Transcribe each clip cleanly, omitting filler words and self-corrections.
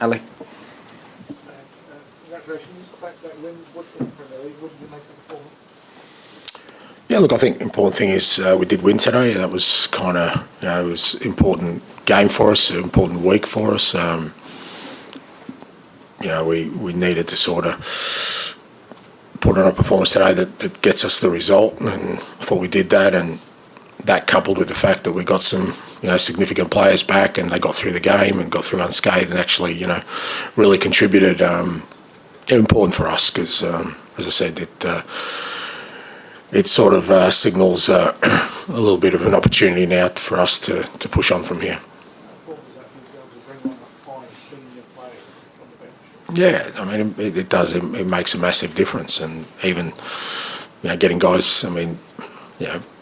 Ali. Congratulations. That win. What did you make of the performance? Yeah, look, I think the important thing is we did win today. That was kind of, it was an important game for us, an important week for us. We needed to sort of put on a performance today that gets us the result, and I thought we did that. And that coupled with the fact that we got some, significant players back and they got through the game and got through unscathed and actually, really contributed. Important for us because, as I said, it sort of signals a little bit of an opportunity now for us to push on from here. Yeah, I mean, it does. It makes a massive difference, and even getting guys. I mean,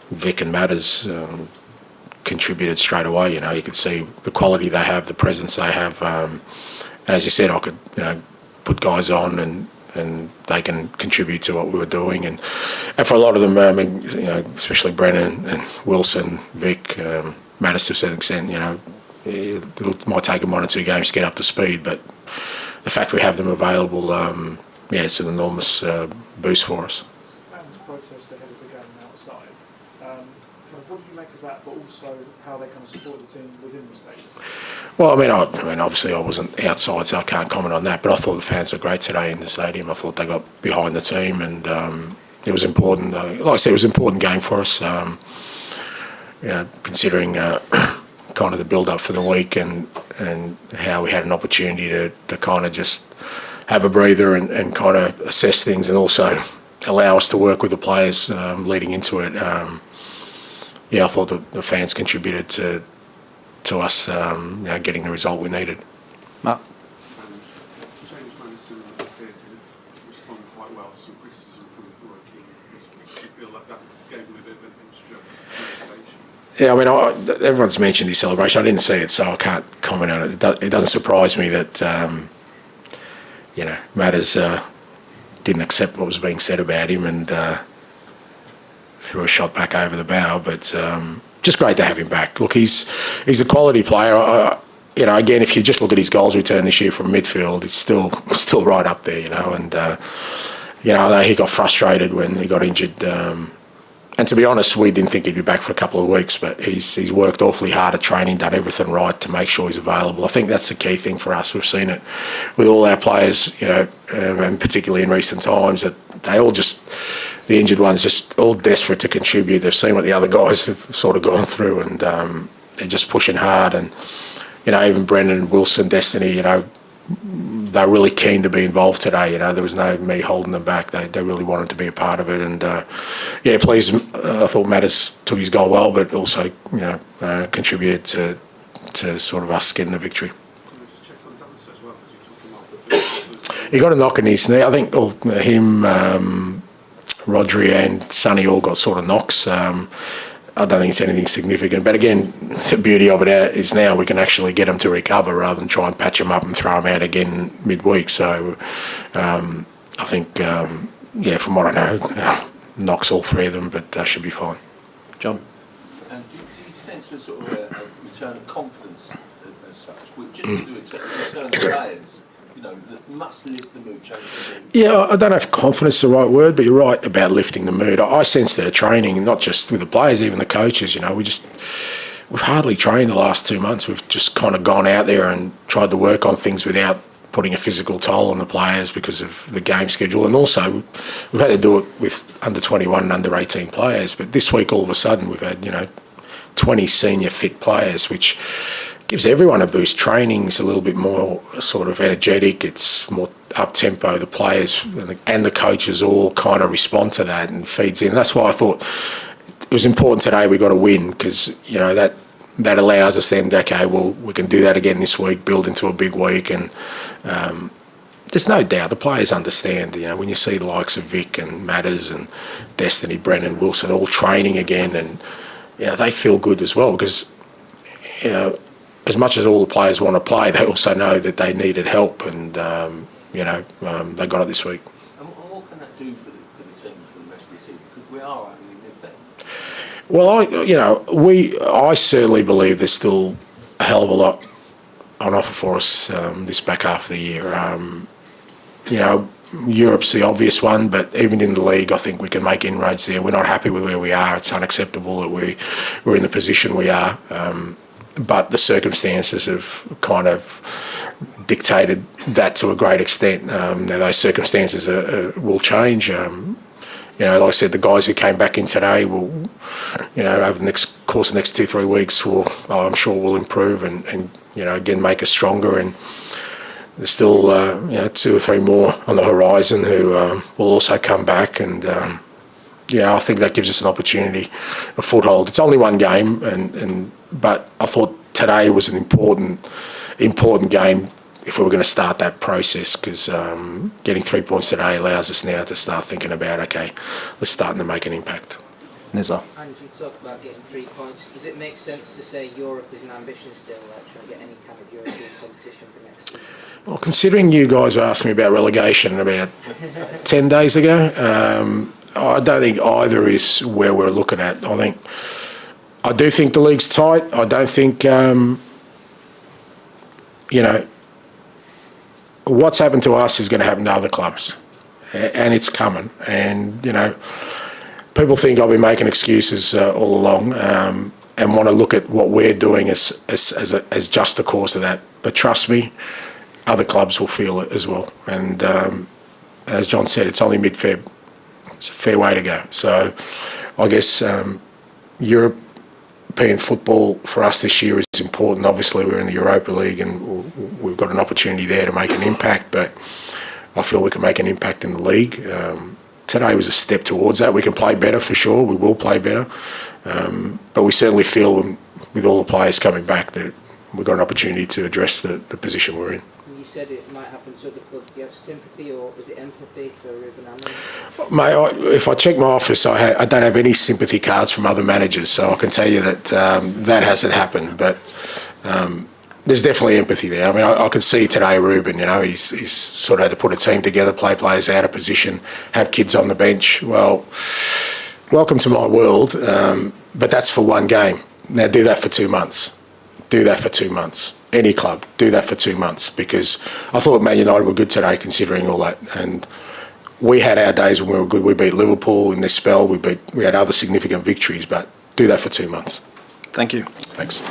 Vic and Matters contributed straight away. You could see the quality they have, the presence they have, and as you said, I could put guys on and they can contribute to what we were doing, and for a lot of them, I mean, especially Brennan and Wilson, Vic, Matters to a certain extent, it might take them 1 or 2 games to get up to speed, but the fact we have them available, it's an enormous boost for us. Fans protest ahead of the game outside. What do you make of that, but also how they kind of support the team within the stadium? Well, I mean, obviously I wasn't outside, so I can't comment on that. But I thought the fans were great today in the stadium. I thought they got behind the team, and it was important. Like I said, it was an important game for us. Considering kind of the build-up for the week and how we had an opportunity to kind of just have a breather and kind of assess things, and also allow us to work with the players leading into it. I thought the fans contributed to us getting the result we needed. Mark. James Madison appeared to respond quite well to some criticism from Roy Keane. Do you feel like that gave him a bit of an extra motivation? Yeah, I mean, everyone's mentioned his celebration. I didn't see it, so I can't comment on it. It doesn't surprise me that Matters didn't accept what was being said about him and threw a shot back over the bow. But just great to have him back. Look, he's a quality player. Again, if you just look at his goals return this year from midfield, it's still right up there. And I know he got frustrated when he got injured. And to be honest, we didn't think he'd be back for a couple of weeks, but he's worked awfully hard at training, done everything right to make sure he's available. I think that's the key thing for us. We've seen it with all our players, and particularly in recent times, that they all the injured ones, just all desperate to contribute. They've seen what the other guys have sort of gone through, and they're just pushing hard. And even Brendan, Wilson, Destiny, they're really keen to be involved today. There was no me holding them back. They really wanted to be a part of it. And please, I thought Matters took his goal well, but also contributed to sort of us getting the victory. He got a knock in his knee. I think him, Rodri and Sonny all got sort of knocks. I don't think it's anything significant. But again, the beauty of it is now we can actually get them to recover rather than try and patch them up and throw them out again midweek. So I think, from what I know, knocks all 3 of them, but that should be fine. John? And do you sense a sort of a return of confidence as such? Just with the return of players, that must lift the mood, change the mood? Yeah, I don't know if confidence is the right word, but you're right about lifting the mood. I sensed it at training, not just with the players, even the coaches. We've hardly trained the last 2 months. We've just kind of gone out there and tried to work on things without putting a physical toll on the players because of the game schedule. And also, we've had to do it with under 21 and under 18 players. But this week, all of a sudden, we've had, 20 senior fit players, which gives everyone a boost. Training's a little bit more sort of energetic. It's more up-tempo. The players and the coaches all kind of respond to that and feeds in. That's why I thought it was important today we got a win because, that allows us then, okay, well, we can do that again this week, build into a big week. And there's no doubt the players understand, when you see the likes of Vic and Matters and Destiny, Brennan, Wilson all training again, and, they feel good as well because, as much as all the players want to play, they also know that they needed help, and they got it this week. And what can that do for the team for the rest of the season? Because we are having an effect. Well, I certainly believe there's still a hell of a lot on offer for us this back half of the year. Europe's the obvious one, but even in the league, I think we can make inroads there. We're not happy with where we are. It's unacceptable that we're in the position we are. But the circumstances have kind of dictated that to a great extent. Now those circumstances will change. Like I said, the guys who came back in today will, over the course of the next 2-3 weeks, I'm sure will improve and again make us stronger. And there's still 2 or 3 more on the horizon who will also come back, and I think that gives us an opportunity, a foothold. It's only one game, but I thought today was an important game if we were going to start that process, because getting 3 points today allows us now to start thinking about, okay, let's start to make an impact. Nizar. And you talk about getting 3 points. Does it make sense to say Europe is an ambition still, trying to get any kind of European competition for next season? Well, considering you guys asked me about relegation about 10 days ago, I don't think either is where we're looking at. I do think the league's tight. I don't think, what's happened to us is going to happen to other clubs, and it's coming. And, people think I'll be making excuses all along and want to look at what we're doing as just the cause of that. But trust me, other clubs will feel it as well. And as John said, it's only mid-Feb. It's a fair way to go. So I guess European football for us this year is important. Obviously, we're in the Europa League and we've got an opportunity there to make an impact, but I feel we can make an impact in the league. Today was a step towards that. We can play better for sure. We will play better. But we certainly feel with all the players coming back that we've got an opportunity to address the position we're in. You said it might happen to other clubs. Do you have sympathy or is it empathy for Ruben Amorim? Mate, if I check my office, I don't have any sympathy cards from other managers, so I can tell you that that hasn't happened. But there's definitely empathy there. I mean, I could see today Ruben, he's sort of had to put a team together, play players out of position, have kids on the bench. Well, welcome to my world, but that's for one game. Now do that for 2 months. Do that for 2 months. Any club, do that for 2 months, because I thought Man United were good today considering all that. And we had our days when we were good. We beat Liverpool in this spell. We had other significant victories, but do that for 2 months. Thank you. Thanks.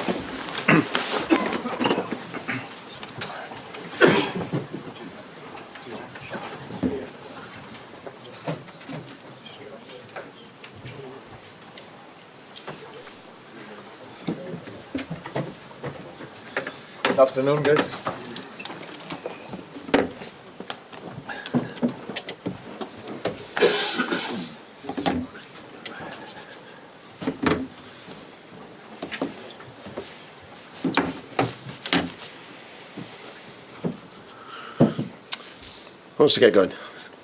Good afternoon, guys. Who wants to get going?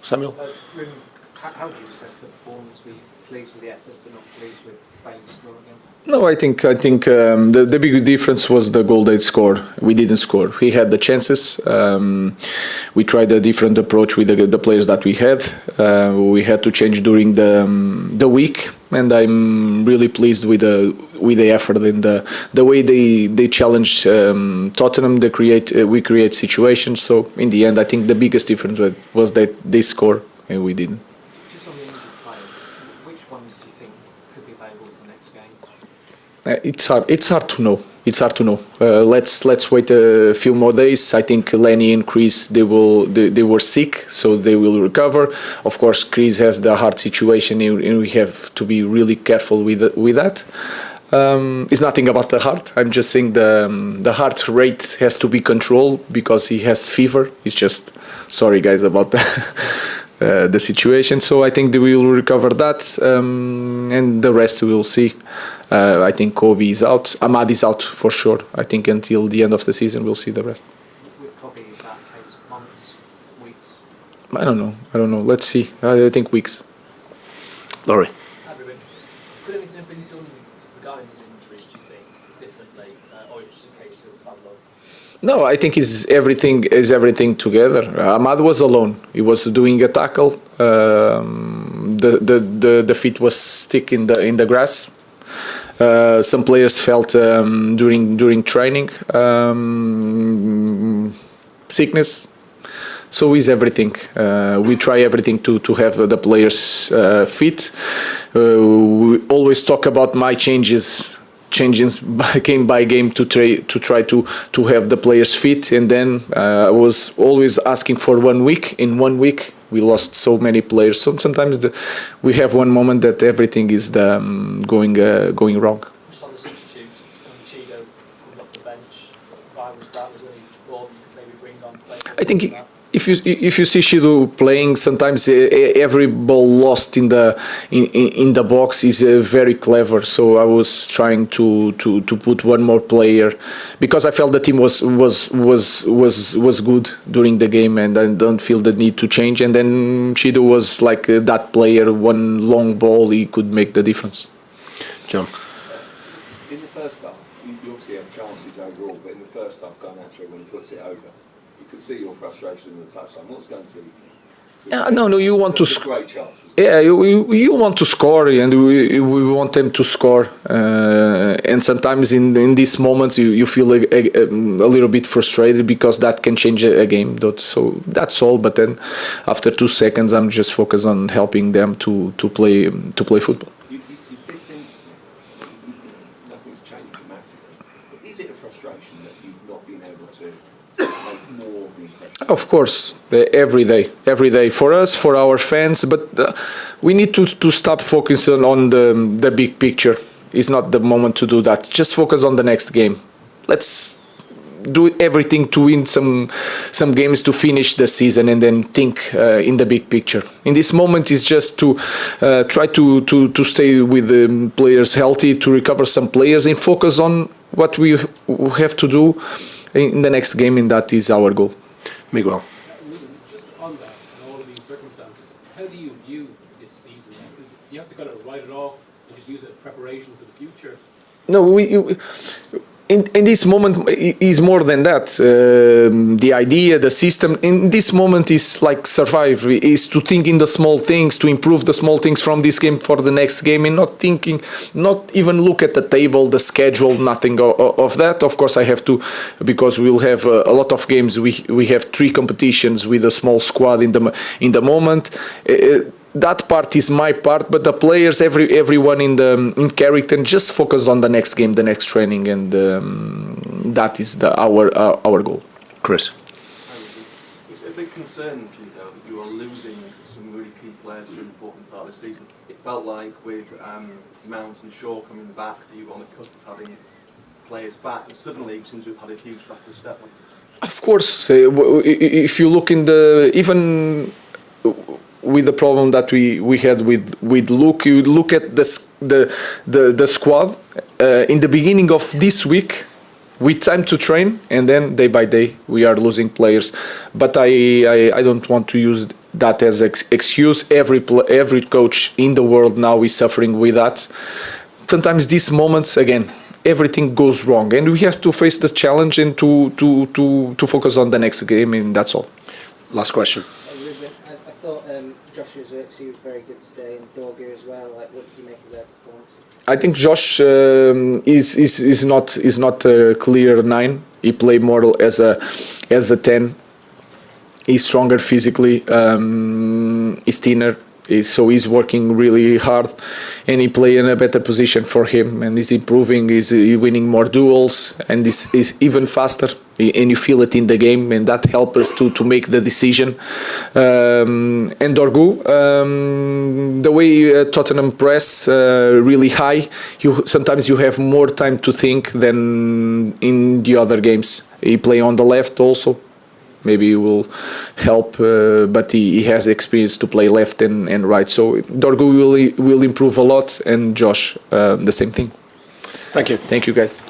Samuel? Ruben, how do you assess the performance? Were you pleased with the effort but not pleased with failing to score again? No, I think the big difference was the goal they scored. We didn't score. We had the chances. We tried a different approach with the players that we had. We had to change during the week, and I'm really pleased with the effort and the way they challenged Tottenham. We create situations. So in the end, I think the biggest difference was that they score and we didn't. Just on the injured players, which ones do you think could be available for the next game? It's hard to know. It's hard to know. Let's wait a few more days. I think Lenny and Chris they were sick, so they will recover. Of course, Chris has the heart situation, and we have to be really careful with that. It's nothing about the heart. I'm just saying the heart rate has to be controlled because he has fever. It's just sorry guys about the situation. So I think they will recover that, and the rest we will see. I think Kobe is out. Ahmad is out for sure. I think until the end of the season we'll see the rest. With Kobe, is that case months, weeks? I don't know. Let's see. I think weeks. Laurie? Could anything have been done regarding his injuries, do you think, differently, or it's just a case of bad luck? No, I think is everything together. Ahmad was alone. He was doing a tackle. The feet was stick in the grass. Some players felt during training sickness. So is everything. We try everything to have the players fit. We always talk about my changes by game to try to have the players fit, and then I was always asking for 1 week. In 1 week we lost so many players, so sometimes we have one moment that everything is going wrong. Just on the substitutes, when Chido comes off the bench, why was that? Was there any thought you could maybe bring on players? I think if you see Shido playing, sometimes every ball lost in the box is very clever. So I was trying to put one more player because I felt the team was good during the game, and I don't feel the need to change. And then Shido was like that player. One long ball, he could make the difference. John. In the first half, you obviously have chances overall, but in the first half, Garnacho, when he puts it over, you could see your frustration in the touchline. What's going through you? No, you want to score. Great chance. Yeah, you want to score, and we want them to score. And sometimes in these moments you feel a little bit frustrated because that can change a game. So that's all. But then after 2 seconds, I'm just focused on helping them to play football. You think nothing's changed dramatically. But is it a frustration that you've not been able to make more of an impression? Of course, every day for us, for our fans, but we need to stop focusing on the big picture. It's not the moment to do that. Just focus on the next game. Let's do everything to win some games to finish the season, and then think in the big picture. In this moment, is just to try to stay with the players healthy, to recover some players, and focus on what we have to do in the next game, and that is our goal. Miguel. Just on that, and all of these circumstances, how do you view this season? Because you have to kind of write it off and just use it as preparation for the future. No, in this moment is more than that. The idea, the system in this moment is like survive, is to think in the small things, to improve the small things from this game for the next game, and not even look at the table, the schedule, nothing of that. Of course I have to, because we'll have a lot of games. We have 3 competitions with a small squad in the moment. That part is my part, but the players, everyone in character, just focus on the next game, the next training, and that is our goal. Chris. It's a big concern for you, though, that you are losing some really key players for an important part of the season. It felt like with Mount and Shaw coming back, that you were on the cusp of having players back, and suddenly you seem to have had a huge backward step. Of course, if you look even with the problem that we had with Luke, you look at the squad in the beginning of this week, with time to train, and then day by day we are losing players. But I don't want to use that as excuse. Every coach in the world now is suffering with that. Sometimes these moments, again, everything goes wrong, and we have to face the challenge and to focus on the next game, and that's all. Last question. Ruben, I thought Joshua Zirkzee was very good today, and Dorgu as well. Like, what do you make of their performance? I think Josh is not a clear 9. He played more as a 10. He's stronger physically. He's thinner. So he's working really hard, and he play in a better position for him, and he's improving. He's winning more duels, and this is even faster, and you feel it in the game, and that helps us to make the decision. And Dorgu, the way Tottenham press really high, sometimes you have more time to think than in the other games. He play on the left also. Maybe it will help, but he has experience to play left and right. So Dorgu will improve a lot, and Josh the same thing. Thank you. Thank you, guys.